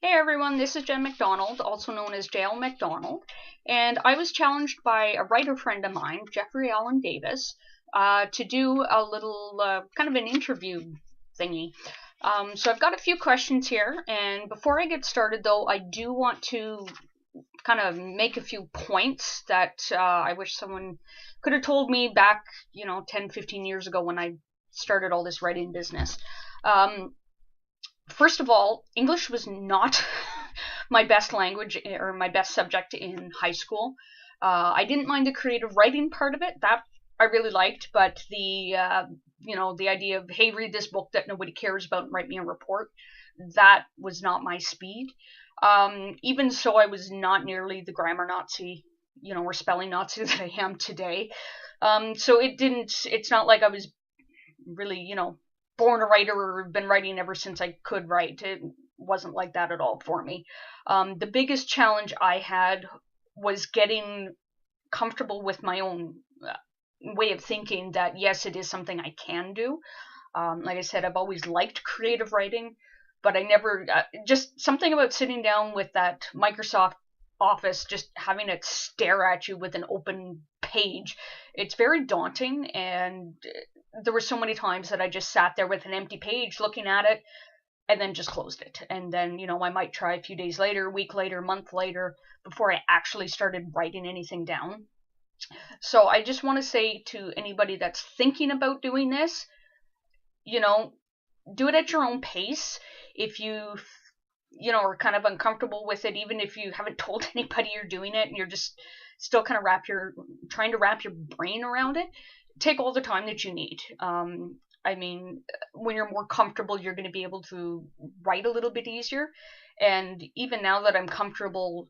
Hey everyone, this is Jen MacDonald, also known as JL MacDonald, and I was challenged by a writer friend of mine, Jeffrey Allen Davis, to do a little kind of an interview thingy. So I've got a few questions here, and before I get started though, I do want to kind of make a few points that I wish someone could have told me back, 10, 15 years ago when I started all this writing business. First of all, English was not my best language or my best subject in high school. I didn't mind the creative writing part of it. That I really liked, but the idea of, hey, read this book that nobody cares about and write me a report, that was not my speed. Even so, I was not nearly the grammar Nazi, or spelling Nazi that I am today. So it's not like I was really, born a writer or been writing ever since I could write. It wasn't like that at all for me. The biggest challenge I had was getting comfortable with my own way of thinking that, yes, it is something I can do. Like I said, I've always liked creative writing, but I never, just something about sitting down with that Microsoft Office, just having it stare at you with an open page. It's very daunting, and there were so many times that I just sat there with an empty page looking at it and then just closed it. And then, I might try a few days later, a week later, a month later before I actually started writing anything down. So I just want to say to anybody that's thinking about doing this, do it at your own pace. If you are kind of uncomfortable with it, even if you haven't told anybody you're doing it and you're just still kind of trying to wrap your brain around it, take all the time that you need. When you're more comfortable, you're going to be able to write a little bit easier. And even now that I'm comfortable,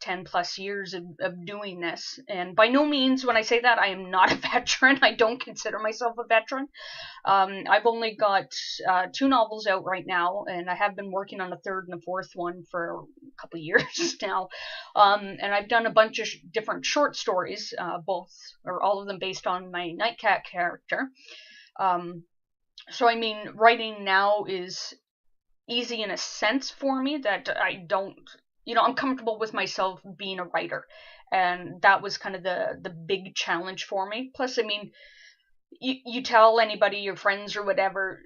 10 plus years of doing this, and by no means when I say that, I am not a veteran. I don't consider myself a veteran. I've only got 2 novels out right now, and I have been working on a third and a fourth one for a couple of years now. And I've done a bunch of different short stories, all of them based on my Nightcat character. So writing now is easy in a sense for me, that I don't, I'm comfortable with myself being a writer. And that was kind of the big challenge for me. Plus, you tell anybody, your friends or whatever,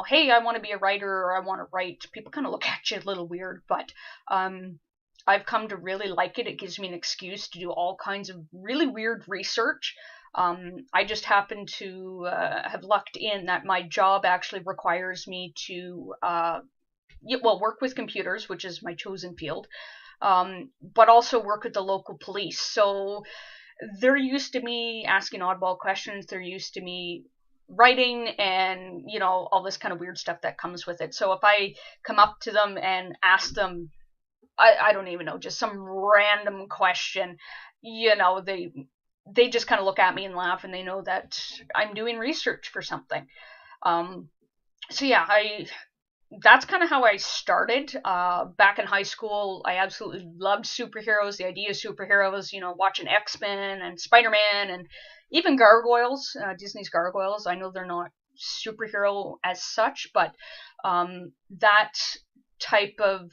hey, I want to be a writer or I want to write. People kind of look at you a little weird, but I've come to really like it. It gives me an excuse to do all kinds of really weird research. I just happen to have lucked in that my job actually requires me to, work with computers, which is my chosen field, but also work with the local police. So they're used to me asking oddball questions. They're used to me writing and, all this kind of weird stuff that comes with it. So if I come up to them and ask them, I don't even know, just some random question, they just kind of look at me and laugh, and they know that I'm doing research for something. So yeah, that's kind of how I started. Back in high school, I absolutely loved superheroes, the idea of superheroes, watching X-Men and Spider-Man and even Gargoyles, Disney's Gargoyles. I know they're not superhero as such, but that type of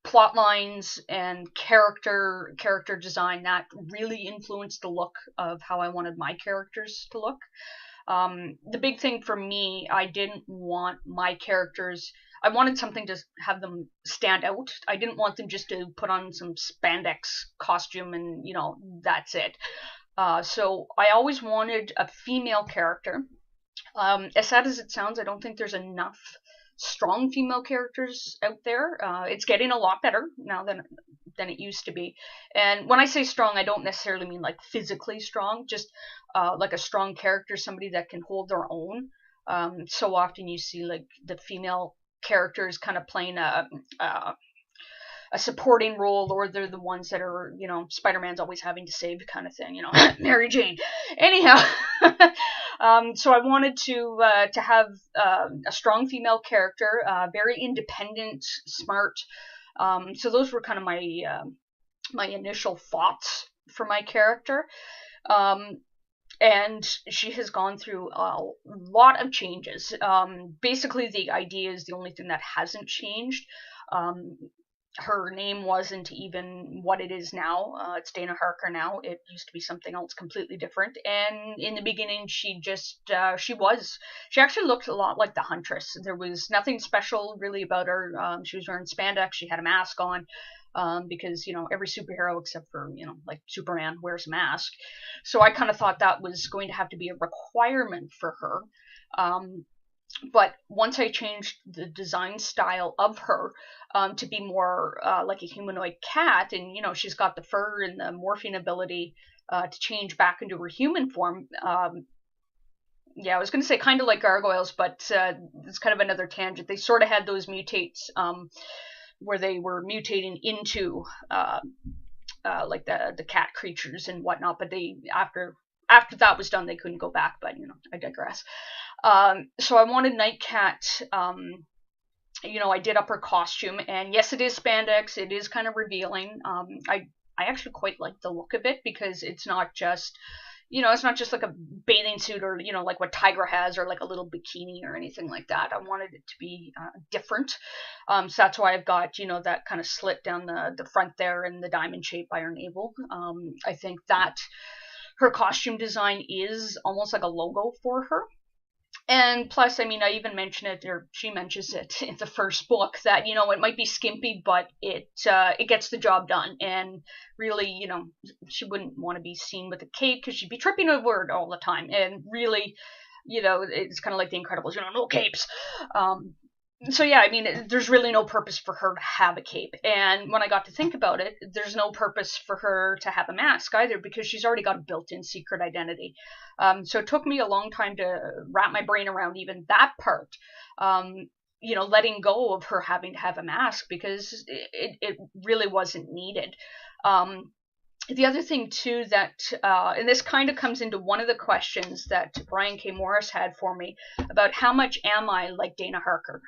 plot lines and character design, that really influenced the look of how I wanted my characters to look. The big thing for me, I didn't want my characters, I wanted something to have them stand out. I didn't want them just to put on some spandex costume and, that's it. So I always wanted a female character. As sad as it sounds, I don't think there's enough strong female characters out there. It's getting a lot better now than it used to be. And when I say strong, I don't necessarily mean like physically strong, just like a strong character, somebody that can hold their own. So often you see like the female characters kind of playing a supporting role, or they're the ones that are, Spider-Man's always having to save kind of thing, Mary Jane. Anyhow, so I wanted to have a strong female character, very independent, smart. So those were kind of my initial thoughts for my character. and she has gone through a lot of changes. Basically, the idea is the only thing that hasn't changed. Um, Her name wasn't even what it is now. It's Dana Harker now. It used to be something else completely different. And in the beginning, she actually looked a lot like the Huntress. There was nothing special really about her. She was wearing spandex. She had a mask on. Because every superhero except for like Superman wears a mask, so I kind of thought that was going to have to be a requirement for her. Um, but once I changed the design style of her to be more like a humanoid cat, and she's got the fur and the morphine ability to change back into her human form. Yeah, I was going to say kind of like gargoyles, but it's kind of another tangent. They sort of had those mutates where they were mutating into like the cat creatures and whatnot, but they after that was done, they couldn't go back. But I digress. So I wanted Nightcat. I did up her costume, and yes, it is spandex. It is kind of revealing. I actually quite like the look of it because it's not just like a bathing suit or like what Tigra has or like a little bikini or anything like that. I wanted it to be different. So that's why I've got that kind of slit down the front there and the diamond shape by her navel. I think that her costume design is almost like a logo for her. And plus, I mean, I even mention it, or she mentions it in the first book, that it might be skimpy, but it gets the job done. And really, she wouldn't want to be seen with a cape because she'd be tripping over it all the time. And really, it's kind of like The Incredibles, no capes. So yeah, I mean, there's really no purpose for her to have a cape. And when I got to think about it, there's no purpose for her to have a mask either because she's already got a built-in secret identity. So it took me a long time to wrap my brain around even that part. Letting go of her having to have a mask because it really wasn't needed. The other thing too that, and this kind of comes into one of the questions that Brian K. Morris had for me about how much am I like Dana Harker,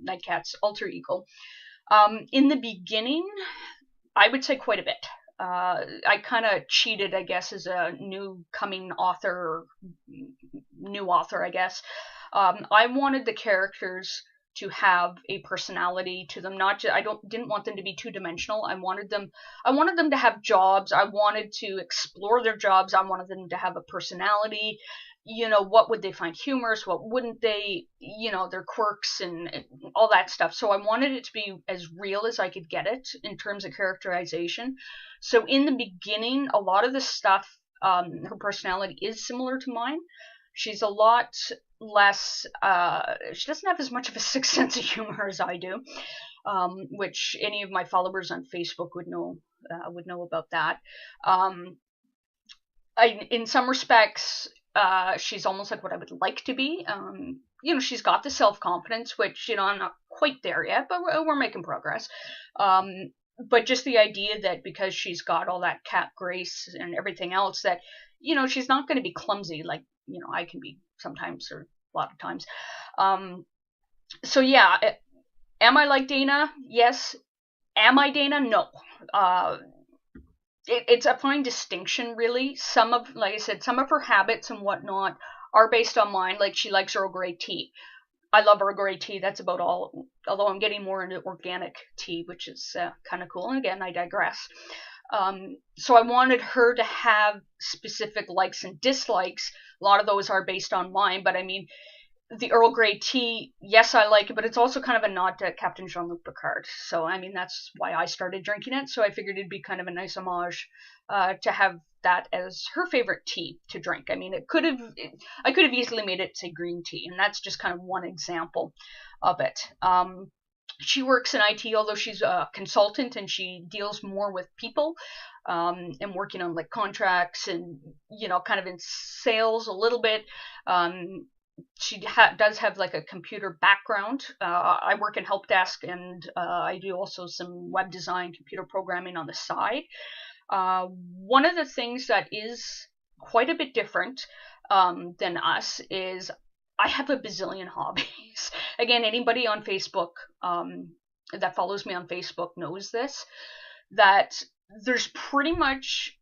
Nightcat's alter ego. In the beginning, I would say quite a bit. I kind of cheated, I guess, as a new author, I guess. I wanted the characters to have a personality to them. Not just, didn't want them to be two-dimensional. I wanted them to have jobs. I wanted to explore their jobs. I wanted them to have a personality. What would they find humorous? What wouldn't they? Their quirks and all that stuff. So I wanted it to be as real as I could get it in terms of characterization. So in the beginning, a lot of the stuff, her personality is similar to mine. She's a lot less, she doesn't have as much of a sixth sense of humor as I do, which any of my followers on Facebook would know about that. In some respects, she's almost like what I would like to be. She's got the self-confidence, which, I'm not quite there yet, but we're making progress. But just the idea that because she's got all that cat grace and everything else that, she's not going to be clumsy like, I can be sometimes or a lot of times. So yeah, am I like Dana? Yes. Am I Dana? No. It's a fine distinction, really. Like I said, some of her habits and whatnot are based on mine. Like she likes Earl Grey tea. I love Earl Grey tea. That's about all. Although I'm getting more into organic tea, which is kind of cool. And again, I digress. So I wanted her to have specific likes and dislikes. A lot of those are based on mine, but I mean, the Earl Grey tea, yes, I like it, but it's also kind of a nod to Captain Jean-Luc Picard. So, I mean, that's why I started drinking it. So I figured it'd be kind of a nice homage to have that as her favorite tea to drink. I mean, I could have easily made it say green tea, and that's just kind of one example of it. She works in IT, although she's a consultant and she deals more with people and working on like contracts and, kind of in sales a little bit. She does have like a computer background. I work in help desk and I do also some web design, computer programming on the side. One of the things that is quite a bit different than us is I have a bazillion hobbies. Again, anybody on Facebook that follows me on Facebook knows this, that there's pretty much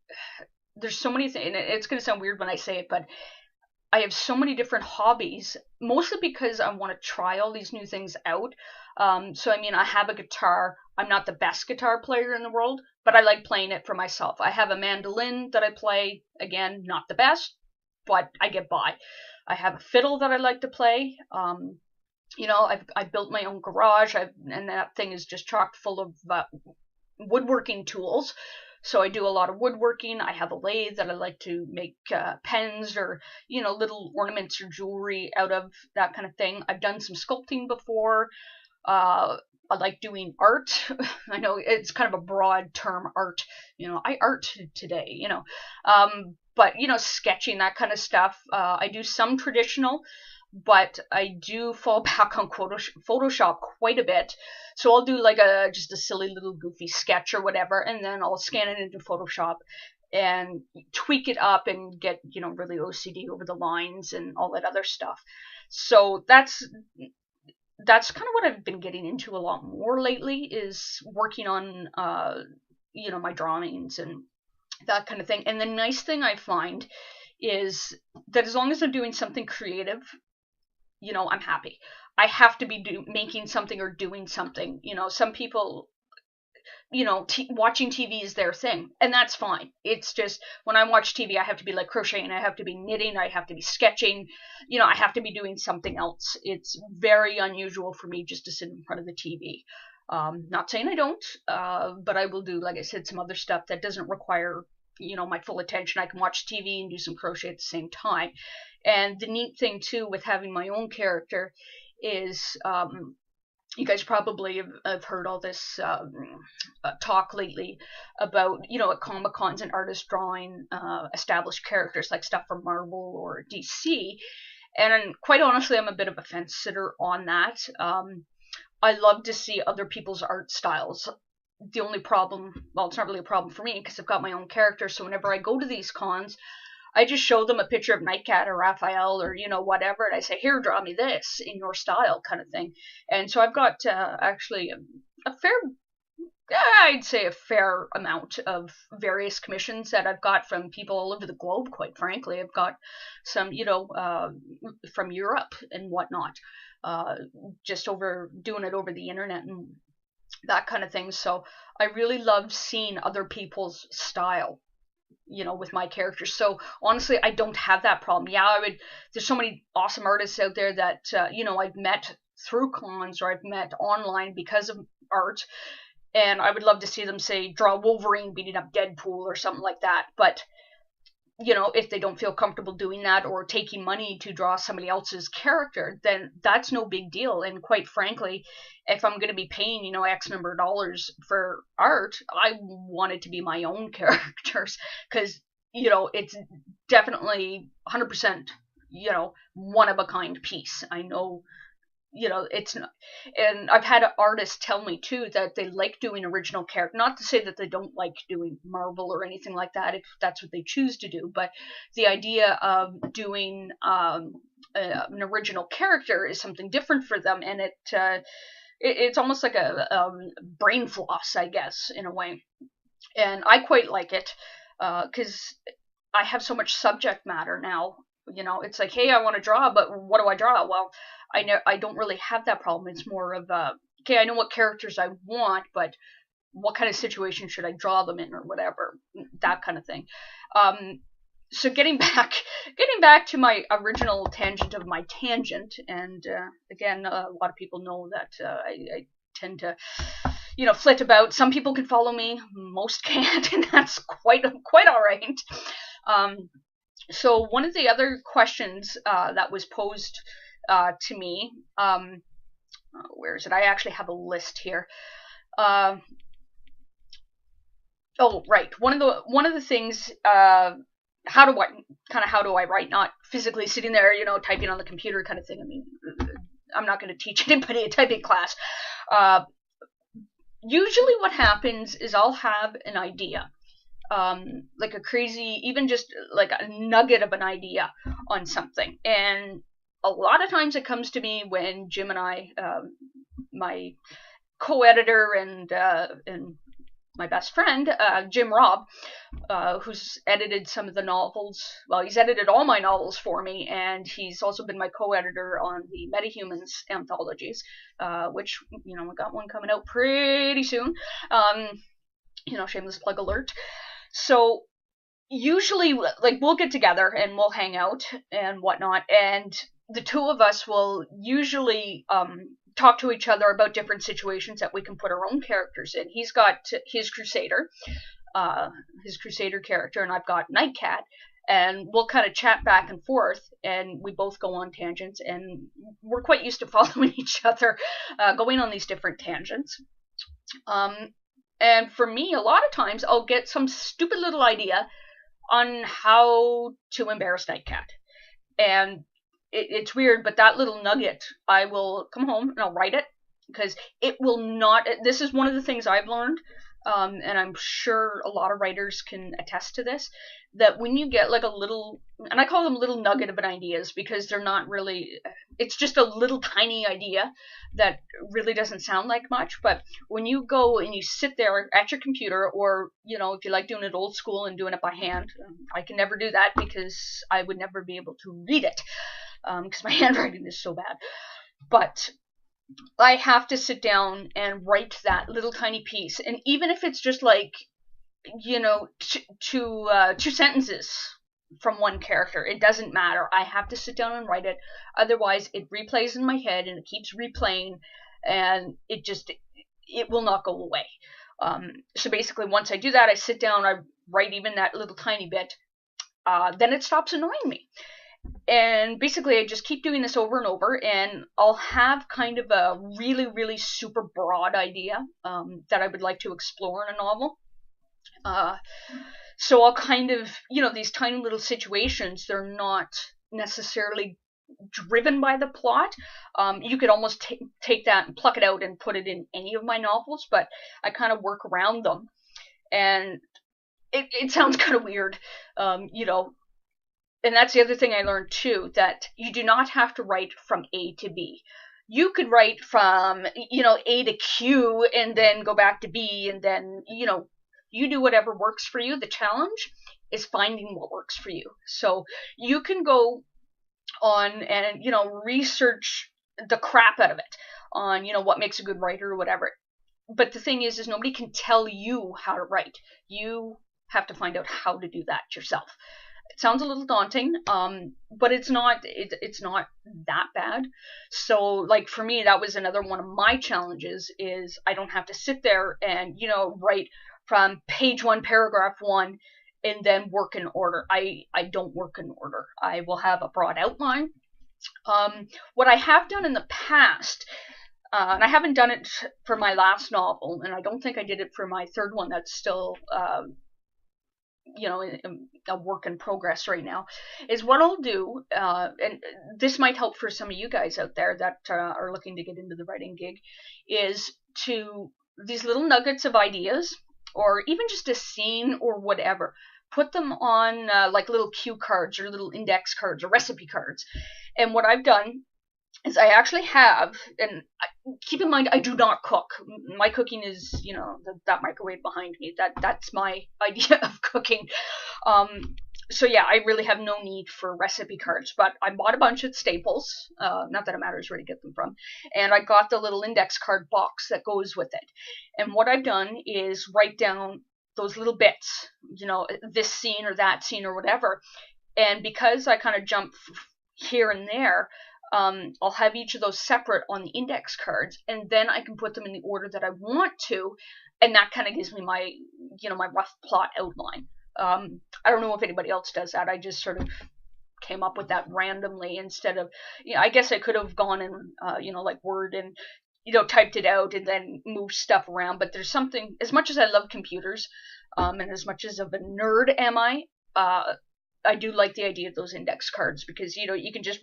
there's so many things, and it's going to sound weird when I say it, but I have so many different hobbies, mostly because I want to try all these new things out. So I mean, I have a guitar. I'm not the best guitar player in the world, but I like playing it for myself. I have a mandolin that I play. Again, not the best, but I get by. I have a fiddle that I like to play. I've built my own garage, and that thing is just chock full of woodworking tools. So I do a lot of woodworking. I have a lathe that I like to make pens or, little ornaments or jewelry out of, that kind of thing. I've done some sculpting before. I like doing art. I know it's kind of a broad term, art. I art today, but, sketching, that kind of stuff. I do some traditional, but I do fall back on Photoshop quite a bit. So I'll do like just a silly little goofy sketch or whatever, and then I'll scan it into Photoshop and tweak it up and get, really OCD over the lines and all that other stuff. So that's kind of what I've been getting into a lot more lately, is working on, my drawings and that kind of thing. And the nice thing I find is that as long as I'm doing something creative, I'm happy. I have to be making something or doing something. Some people, watching TV is their thing, and that's fine. It's just when I watch TV, I have to be like crocheting, I have to be knitting, I have to be sketching, I have to be doing something else. It's very unusual for me just to sit in front of the TV. Not saying I don't, but I will do, like I said, some other stuff that doesn't require, my full attention. I can watch TV and do some crochet at the same time. And the neat thing too with having my own character is, you guys probably have heard all this talk lately about, at Comic-Cons and artists drawing established characters, like stuff from Marvel or DC. And quite honestly, I'm a bit of a fence sitter on that. I love to see other people's art styles. The only problem, well, it's not really a problem for me because I've got my own character. So whenever I go to these cons, I just show them a picture of Nightcat or Raphael or, whatever. And I say, here, draw me this in your style, kind of thing. And so I've got actually I'd say a fair amount of various commissions that I've got from people all over the globe, quite frankly. I've got some, from Europe and whatnot, just doing it over the internet and that kind of thing. So I really love seeing other people's style, with my characters. So honestly, I don't have that problem. Yeah, there's so many awesome artists out there that, I've met through cons or I've met online because of art. And I would love to see them, say, draw Wolverine beating up Deadpool or something like that. But, if they don't feel comfortable doing that or taking money to draw somebody else's character, then that's no big deal. And quite frankly, if I'm going to be paying, X number of dollars for art, I want it to be my own characters. Because, it's definitely 100%, one-of-a-kind piece. I know, it's not, and I've had artists tell me too that they like doing original character. Not to say that they don't like doing Marvel or anything like that, if that's what they choose to do, but the idea of doing an original character is something different for them, and it's almost like a brain floss, I guess, in a way. And I quite like it because I have so much subject matter now. It's like, hey, I want to draw, but what do I draw? Well, I don't really have that problem. It's more of okay, I know what characters I want, but what kind of situation should I draw them in or whatever, that kind of thing. So getting back to my original tangent of my tangent, and again, a lot of people know that I tend to, flit about. Some people can follow me, most can't, and that's quite all right. So one of the other questions that was posed to me, where is it? I actually have a list here. Oh, right. One of the things, how do I write? Not physically sitting there, typing on the computer kind of thing. I mean, I'm not going to teach anybody a typing class. Usually what happens is I'll have an idea. Like a crazy, even just like a nugget of an idea on something. And a lot of times it comes to me when Jim and I, my co-editor and my best friend, Jim Robb, who's edited some of the novels. Well, he's edited all my novels for me, and he's also been my co-editor on the Metahumans anthologies, which, we got one coming out pretty soon. Shameless plug alert. So usually, like, we'll get together and we'll hang out and whatnot, and the two of us will usually talk to each other about different situations that we can put our own characters in. He's got his Crusader character, and I've got Nightcat, and we'll kind of chat back and forth, and we both go on tangents, and we're quite used to following each other, going on these different tangents. And for me, a lot of times I'll get some stupid little idea on how to embarrass Nightcat. And it's weird, but that little nugget, I will come home and I'll write it, because it will not, this is one of the things I've learned, and I'm sure a lot of writers can attest to this, that when you get like a little, and I call them little nugget of ideas, because they're not really, it's just a little tiny idea that really doesn't sound like much, but when you go and you sit there at your computer, or, if you like doing it old school and doing it by hand, I can never do that because I would never be able to read it, because my handwriting is so bad. But I have to sit down and write that little tiny piece, and even if it's just like, two sentences from one character, it doesn't matter. I have to sit down and write it, otherwise it replays in my head and it keeps replaying, and it will not go away. So basically, once I do that, I sit down, I write even that little tiny bit, then it stops annoying me. And basically, I just keep doing this over and over, and I'll have kind of a really, really super broad idea that I would like to explore in a novel. So I'll kind of, these tiny little situations, they're not necessarily driven by the plot. You could almost take that and pluck it out and put it in any of my novels, but I kind of work around them. And it sounds kind of weird, and that's the other thing I learned too, that you do not have to write from A to B. You could write from, A to Q and then go back to B, and then, you do whatever works for you. The challenge is finding what works for you. So you can go on and, research the crap out of it on, what makes a good writer or whatever. But the thing is nobody can tell you how to write. You have to find out how to do that yourself. It sounds a little daunting, but it's not that bad. So, like, for me, that was another one of my challenges, is I don't have to sit there and, write from page 1, paragraph 1, and then work in order. I don't work in order. I will have a broad outline. What I have done in the past, and I haven't done it for my last novel, and I don't think I did it for my third one that's still a work in progress right now, is what I'll do, and this might help for some of you guys out there that are looking to get into the writing gig, is to, these little nuggets of ideas, or even just a scene or whatever, put them on like little cue cards or little index cards or recipe cards. And what I've done is I actually have, and keep in mind, I do not cook. My cooking is, that microwave behind me. That's my idea of cooking. So yeah, I really have no need for recipe cards, but I bought a bunch at Staples. Not that it matters where to get them from. And I got the little index card box that goes with it. And what I've done is write down those little bits, this scene or that scene or whatever. And because I kind of jump here and there, I'll have each of those separate on the index cards, and then I can put them in the order that I want to, and that kind of gives me my, my rough plot outline. I don't know if anybody else does that. I just sort of came up with that randomly instead of, I guess I could have gone in, like Word and, typed it out and then moved stuff around, but there's something, as much as I love computers, and as much as of a nerd am I do like the idea of those index cards, because, you can just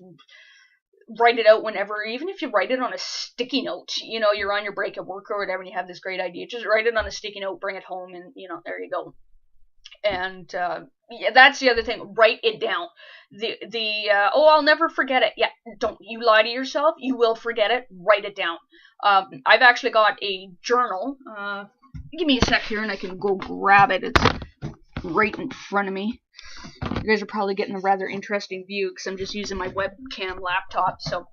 write it out whenever, even if you write it on a sticky note, you're on your break at work or whatever, and you have this great idea, just write it on a sticky note, bring it home, and, there you go. And, yeah, that's the other thing, write it down. I'll never forget it. Yeah, don't you lie to yourself, you will forget it, write it down. I've actually got a journal, give me a sec here and I can go grab it. It's right in front of me. You guys are probably getting a rather interesting view because I'm just using my webcam laptop. So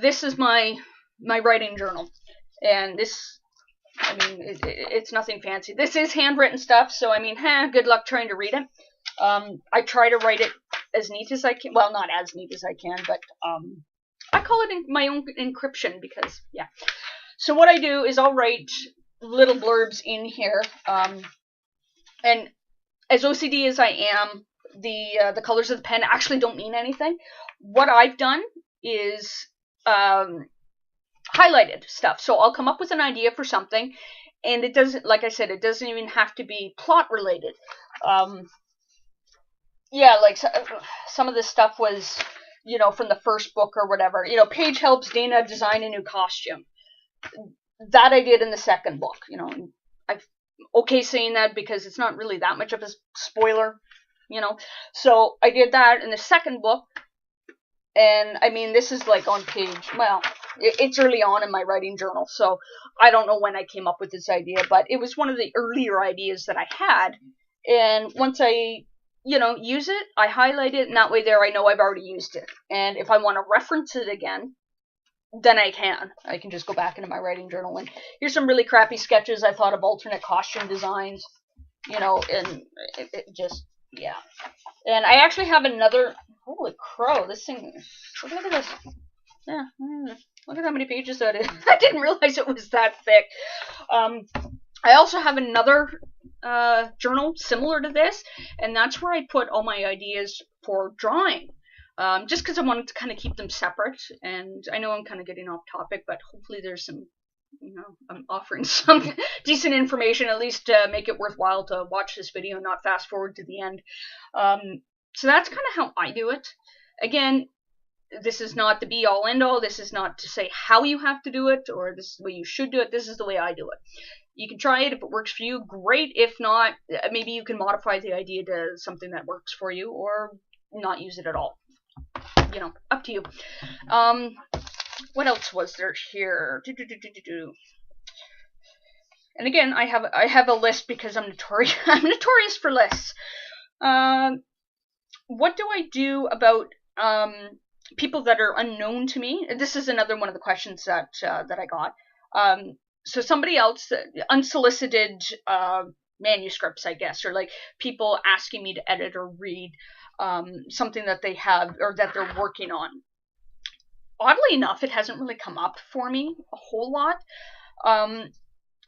this is my writing journal, and this, I mean, it's nothing fancy. This is handwritten stuff, so I mean, good luck trying to read it. I try to write it as neat as I can. Well, not as neat as I can, but I call it my own encryption because, yeah. So what I do is I'll write little blurbs in here, and as OCD as I am, the colors of the pen actually don't mean anything. What I've done is highlighted stuff. So I'll come up with an idea for something, and it doesn't, like I said, it doesn't even have to be plot related. Yeah, like some of this stuff was, you know, from the first book or whatever. You know, Paige helps Dana design a new costume. That I did in the second book. You know, I'm okay saying that because it's not really that much of a spoiler, you know. So I did that in the second book, and I mean, this is like on page, well, it's early on in my writing journal, so I don't know when I came up with this idea, but it was one of the earlier ideas that I had, and once I, you know, use it, I highlight it, and that way there I know I've already used it. And if I want to reference it again, then I can just go back into my writing journal, and here's some really crappy sketches I thought of alternate costume designs, you know, and it just, yeah. And I actually have another, holy crow, this thing, look at this. Yeah, look at how many pages that is. I didn't realize it was that thick. I also have another journal similar to this, and that's where I put all my ideas for drawing. Just because I wanted to kind of keep them separate, and I know I'm kind of getting off topic, but hopefully there's some, you know, I'm offering some decent information, at least to make it worthwhile to watch this video and not fast forward to the end. So that's kind of how I do it. Again, this is not the be-all, end-all. This is not to say how you have to do it, or this is the way you should do it. This is the way I do it. You can try it. If it works for you, great. If not, maybe you can modify the idea to something that works for you, or not use it at all. You know, up to you. What else was there here? And again, I have a list because I'm notorious. I'm notorious for lists. What do I do about people that are unknown to me? This is another one of the questions that I got. So somebody else, unsolicited manuscripts, I guess, or like people asking me to edit or read something that they have or that they're working on. Oddly enough, it hasn't really come up for me a whole lot.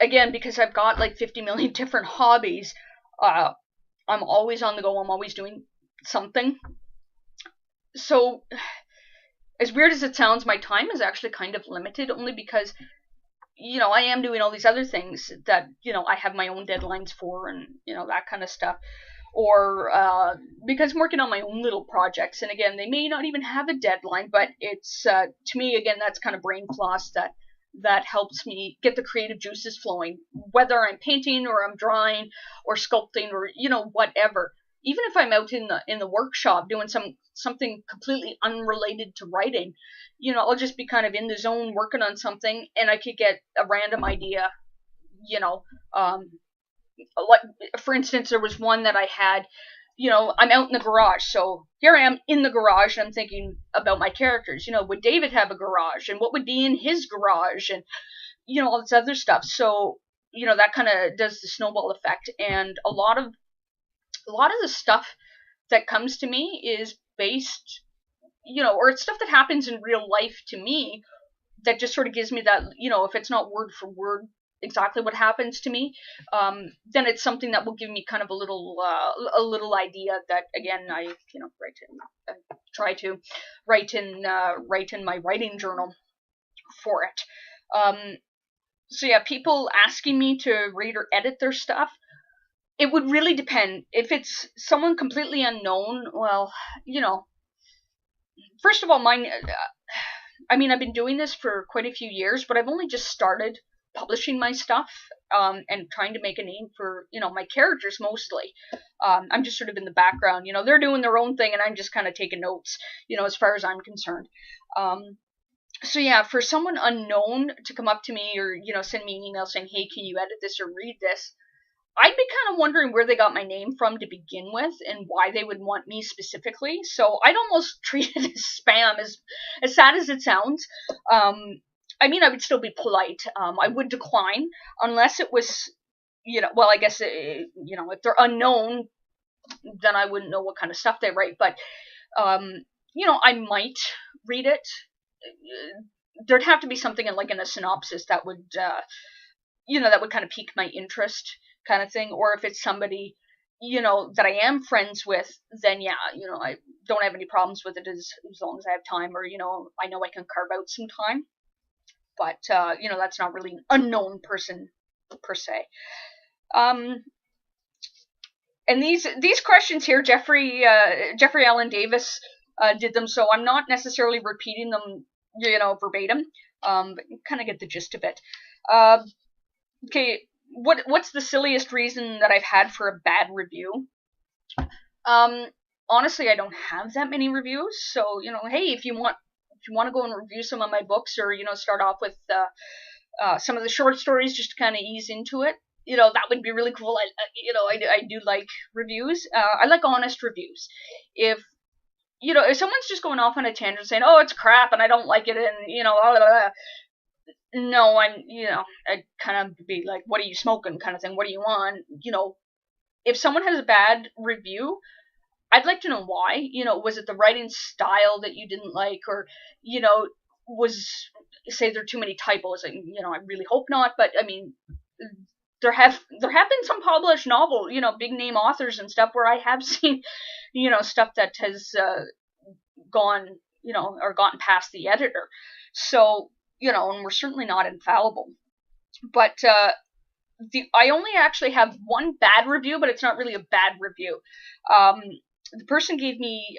Again, because I've got like 50 million different hobbies, I'm always on the go. I'm always doing something. So, as weird as it sounds, my time is actually kind of limited, only because, you know, I am doing all these other things that, you know, I have my own deadlines for, and, you know, that kind of stuff. Or because I'm working on my own little projects, and again, they may not even have a deadline, but it's, to me, again, that's kind of brain floss that helps me get the creative juices flowing, whether I'm painting or I'm drawing or sculpting or, you know, whatever. Even if I'm out in the workshop doing something completely unrelated to writing, you know, I'll just be kind of in the zone working on something, and I could get a random idea, you know. Like, for instance, there was one that I had, you know, I'm out in the garage, so here I am in the garage, and I'm thinking about my characters. You know, would David have a garage, and what would be in his garage, and, you know, all this other stuff. So, you know, that kind of does the snowball effect, and a lot of the stuff that comes to me is based, you know, or it's stuff that happens in real life to me that just sort of gives me that, you know, if it's not word for word exactly what happens to me, then it's something that will give me kind of a little idea that, again, I, you know, try to write in my writing journal for it. So yeah, people asking me to read or edit their stuff, it would really depend. If it's someone completely unknown, well, you know, first of all, mine, I mean, I've been doing this for quite a few years, but I've only just started publishing my stuff, and trying to make a name for, you know, my characters mostly. I'm just sort of in the background, you know, they're doing their own thing, and I'm just kind of taking notes, you know, as far as I'm concerned. So yeah, for someone unknown to come up to me or, send me an email saying, hey, can you edit this or read this? I'd be kind of wondering where they got my name from to begin with and why they would want me specifically. So I'd almost treat it as spam, as sad as it sounds. I mean, I would still be polite. I would decline unless it was, well, I guess, if they're unknown, then I wouldn't know what kind of stuff they write. But, I might read it. There'd have to be something in a synopsis that would, that would kind of pique my interest, kind of thing. Or if it's somebody, that I am friends with, then yeah, I don't have any problems with it as long as I have time, or, I know I can carve out some time. But, that's not really an unknown person per se. And these questions here, Jeffrey Allen Davis did them, so I'm not necessarily repeating them, verbatim. But you kind of get the gist of it. Okay, what's the silliest reason that I've had for a bad review? Honestly, I don't have that many reviews, so hey, if you want to go and review some of my books, or start off with some of the short stories just to kind of ease into it, that would be really cool. I do like reviews. I like honest reviews. If someone's just going off on a tangent saying, oh, it's crap and I don't like it, and blah, blah, blah, no, I'd kind of be like, what are you smoking, kind of thing. What do you want? If someone has a bad review, I'd like to know why. Was it the writing style that you didn't like, or say there are too many typos? And I really hope not, but I mean, there have been some published novel, big name authors and stuff where I have seen, stuff that has gone, or gotten past the editor. So, and we're certainly not infallible. But I only actually have one bad review, but it's not really a bad review. The person gave me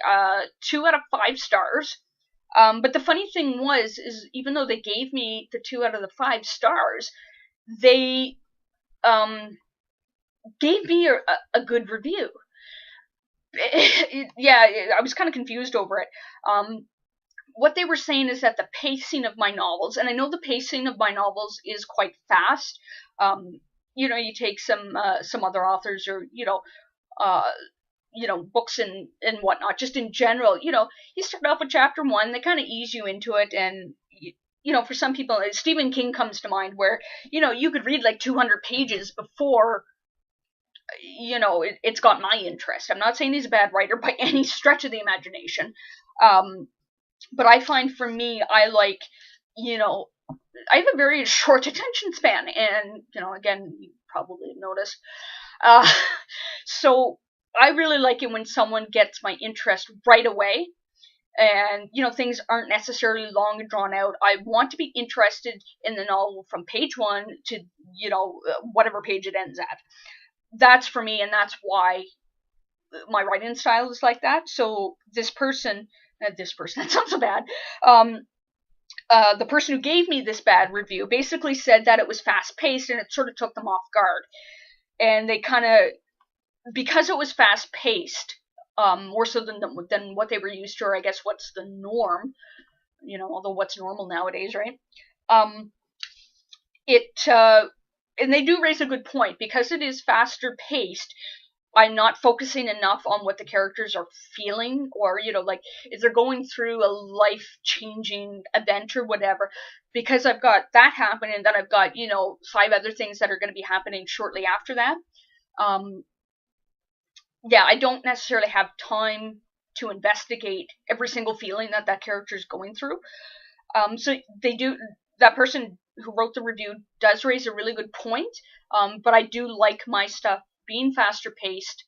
2 out of 5 stars. But the funny thing is even though they gave me the 2 out of the 5 stars, they gave me a good review. Yeah, I was kind of confused over it. What they were saying is that the pacing of my novels, and I know the pacing of my novels is quite fast. You take some other authors, or books and whatnot, just in general, you start off with chapter 1, they kind of ease you into it, and for some people, Stephen King comes to mind, where you could read like 200 pages before it's got my interest. I'm not saying he's a bad writer by any stretch of the imagination, but I find for me, I like, I have a very short attention span, and again, you probably noticed, so I really like it when someone gets my interest right away, and things aren't necessarily long and drawn out. I want to be interested in the novel from page 1 to whatever page it ends at. That's for me, and that's why my writing style is like that. So this person, that sounds so bad. The person who gave me this bad review basically said that it was fast paced, and it sort of took them off guard. And they kind of, because it was fast paced, more so than what they were used to, or I guess what's the norm, although what's normal nowadays, right? And they do raise a good point, because it is faster paced. I'm not focusing enough on what the characters are feeling, or like if they're going through a life-changing event or whatever, because I've got that happening, and then I've got 5 other things that are going to be happening shortly after that. Yeah, I don't necessarily have time to investigate every single feeling that character is going through. So that person who wrote the review does raise a really good point, but I do like my stuff being faster paced,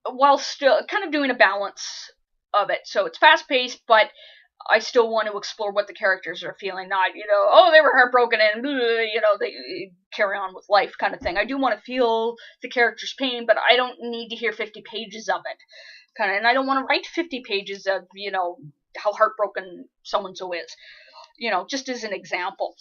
while still kind of doing a balance of it. So it's fast paced, but I still want to explore what the characters are feeling, not, oh, they were heartbroken and, they carry on with life kind of thing. I do want to feel the character's pain, but I don't need to hear 50 pages of it. And I don't want to write 50 pages of, how heartbroken so-and-so is, just as an example.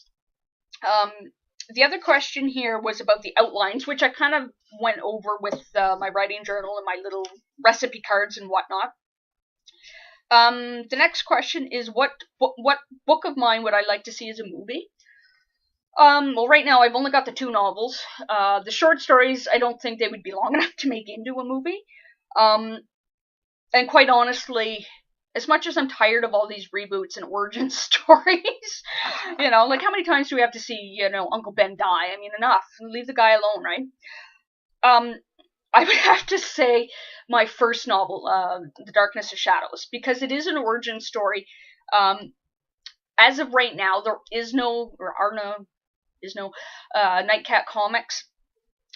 The other question here was about the outlines, which I kind of went over with my writing journal and my little recipe cards and whatnot. The next question is what book of mine would I like to see as a movie? Well, right now I've only got the 2 novels. The short stories, I don't think they would be long enough to make into a movie. Um, and quite honestly, as much as I'm tired of all these reboots and origin stories, like how many times do we have to see, Uncle Ben die? I mean, enough. Leave the guy alone, right? Um, I would have to say my first novel, The Darkness of Shadows, because it is an origin story. Um, as of right now, there is no, or are no, is no Nightcat comics.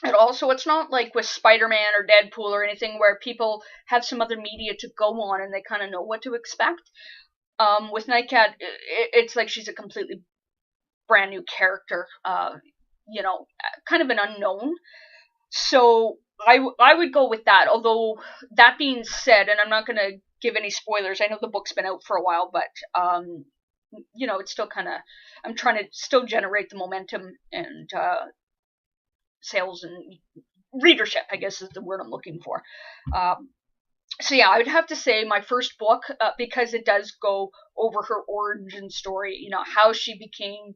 And also, it's not like with Spider-Man or Deadpool or anything where people have some other media to go on and they kind of know what to expect. With Nightcat, it's like she's a completely brand new character, kind of an unknown. So I would go with that. Although, that being said, and I'm not going to give any spoilers, I know the book's been out for a while, but, it's still kind of, I'm trying to still generate the momentum and sales and readership, I guess is the word I'm looking for. So yeah, I would have to say my first book, because it does go over her origin story, how she became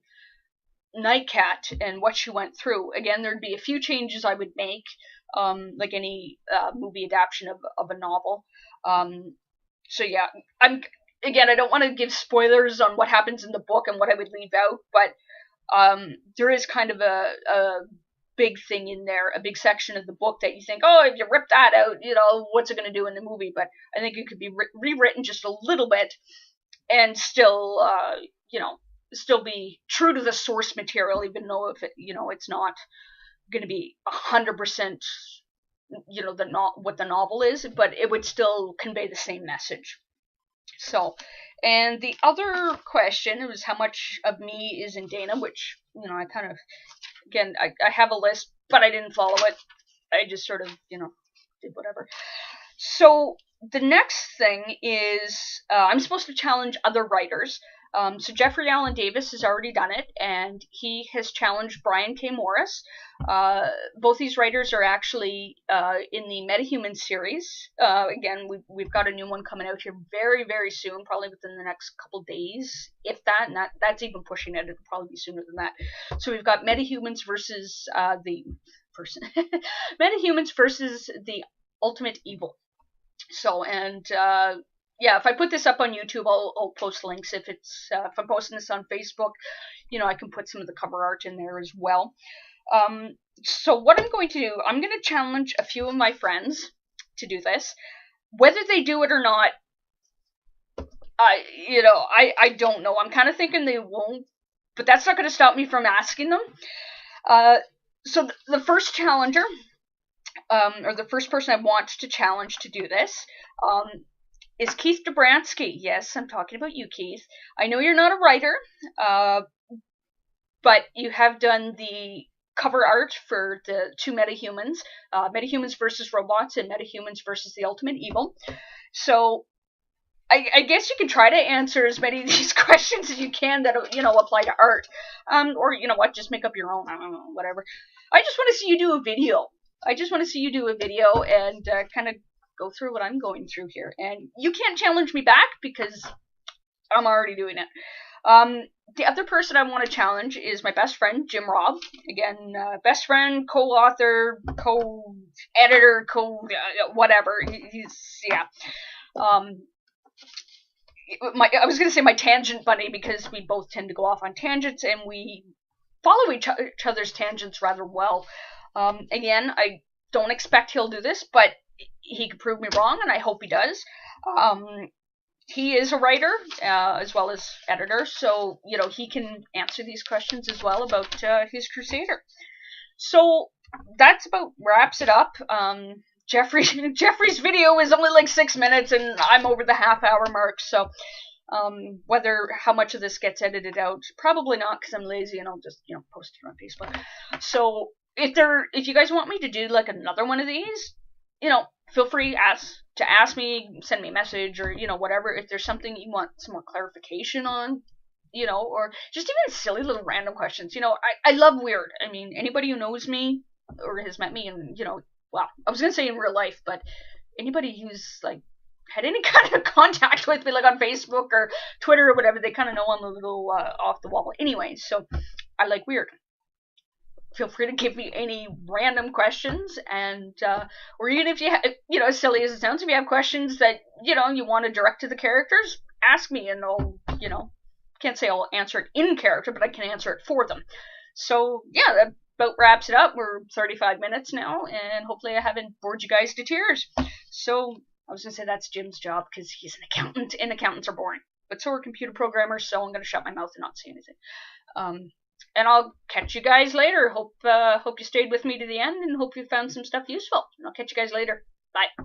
Nightcat and what she went through. Again, there'd be a few changes I would make, like any movie adaptation of a novel. So yeah, I don't want to give spoilers on what happens in the book and what I would leave out, but there is kind of a big thing in there, a big section of the book that you think, oh, if you rip that out, what's it going to do in the movie? But I think it could be rewritten just a little bit and still, still be true to the source material, even though if it, it's not going to be 100%, what the novel is, but it would still convey the same message. So, and the other question was how much of me is in Dana, which, I kind of, again, I have a list, but I didn't follow it. I just sort of, did whatever. So the next thing is I'm supposed to challenge other writers. So Jeffrey Allen Davis has already done it, and he has challenged Brian K. Morris. Both these writers are actually in the Metahuman series. Again, we've got a new one coming out here very, very soon, probably within the next couple days, if that, and that's even pushing it. It'll probably be sooner than that. So we've got Metahumans versus Metahumans versus the Ultimate Evil. So, and yeah, if I put this up on YouTube, I'll post links. If I'm posting this on Facebook, I can put some of the cover art in there as well. So what I'm going to do, I'm going to challenge a few of my friends to do this. Whether they do it or not, I don't know. I'm kind of thinking they won't, but that's not going to stop me from asking them. So the first challenger, or the first person I want to challenge to do this, is Keith Dobransky. Yes, I'm talking about you, Keith. I know you're not a writer, but you have done the cover art for the 2 Metahumans, Metahumans versus Robots and Metahumans versus the Ultimate Evil. So I guess you can try to answer as many of these questions as you can that, apply to art. Or, just make up your own, I don't know, whatever. I just want to see you do a video. And kind of go through what I'm going through here. And you can't challenge me back because I'm already doing it. The other person I want to challenge is my best friend, Jim Robb. Again, best friend, co-author, co-editor, whatever. He's, yeah. I was going to say my tangent buddy because we both tend to go off on tangents and we follow each other's tangents rather well. Again, I don't expect he'll do this, but he could prove me wrong, and I hope he does. He is a writer as well as editor, so he can answer these questions as well about his Crusader. So that's about wraps it up. Jeffrey's video is only like 6 minutes, and I'm over the half-hour mark. So how much of this gets edited out, probably not, because I'm lazy and I'll just post it on Facebook. So if you guys want me to do like another one of these, feel free to ask me, send me a message, or whatever. If there's something you want some more clarification on, or just even silly little random questions. I love weird. I mean, anybody who knows me or has met me, and well, I was gonna say in real life, but anybody who's like had any kind of contact with me, like on Facebook or Twitter or whatever, they kind of know I'm a little off the wall. Anyway, so I like weird. Feel free to give me any random questions, and or even if you as silly as it sounds, if you have questions that you want to direct to the characters, ask me, and I'll can't say I'll answer it in character, but I can answer it for them. So yeah, that about wraps it up. We're 35 minutes now, and hopefully I haven't bored you guys to tears. So I was gonna say that's Jim's job because he's an accountant, and accountants are boring. But so are computer programmers, so I'm gonna shut my mouth and not say anything. And I'll catch you guys later. Hope you stayed with me to the end, and hope you found some stuff useful. And I'll catch you guys later. Bye.